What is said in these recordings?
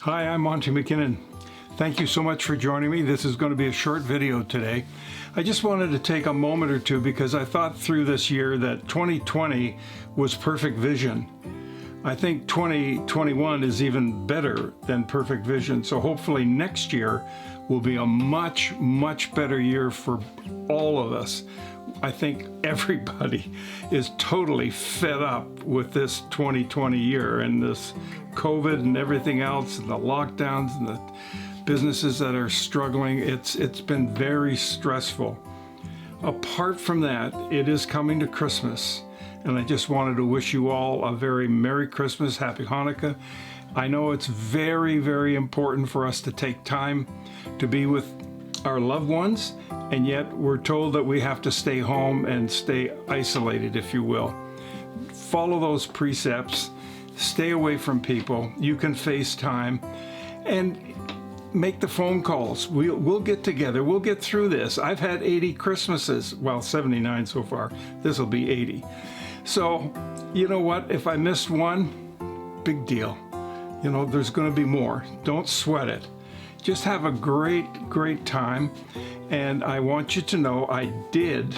Hi, I'm Monty McKinnon. Thank you so much for joining me. This is going to be a short video today. I just wanted to take a moment or two because I thought through this year that 2020 was perfect vision. I think 2021 is even better than perfect vision. So hopefully next year will be a much, much better year for all of us. I think everybody is totally fed up with this 2020 year and this COVID and everything else and the lockdowns and the businesses that are struggling. It's been very stressful. Apart from that, it is coming to Christmas, and I just wanted to wish you all a very Merry Christmas, Happy Hanukkah. I know it's very, very important for us to take time to be with our loved ones, and yet we're told that we have to stay home and stay isolated, if you will. Follow those precepts, stay away from people. You can FaceTime and make the phone calls. We'll get together. We'll get through this. I've had 80 Christmases, well, 79 so far. This will be 80. So, you know what? If I missed one, big deal. You know, there's going to be more. Don't sweat it. Just have a great, great time. And I want you to know I did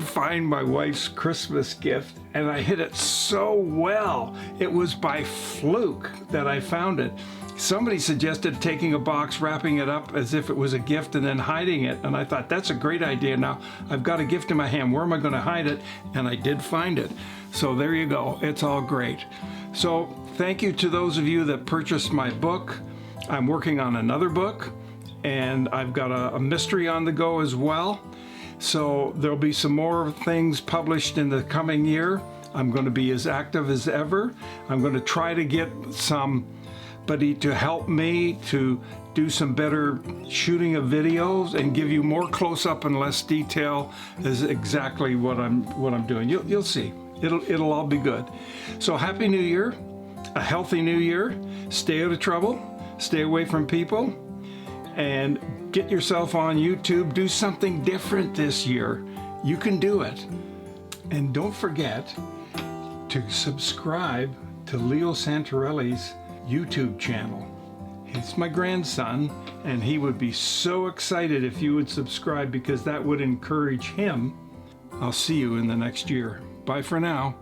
find my wife's Christmas gift, and I hit it so well. It was by fluke that I found it. Somebody suggested taking a box, wrapping it up as if it was a gift, and then hiding it. And I thought, that's a great idea. Now I've got a gift in my hand. Where am I going to hide it? And I did find it. So there you go. It's all great. So thank you to those of you that purchased my book. I'm working on another book, and I've got a mystery on the go as well. So there'll be some more things published in the coming year. I'm going to be as active as ever. I'm going to try to get somebody to help me to do some better shooting of videos and give you more close-up and less detail is exactly what I'm doing. You'll see. It'll all be good. So Happy New Year, a healthy New Year. Stay out of trouble. Stay away from people. And get yourself on YouTube. Do something different this year. You can do it. And don't forget to subscribe to Leo Santarelli's YouTube channel. He's my grandson, and he would be so excited if you would subscribe because that would encourage him. I'll see you in the next year. Bye for now.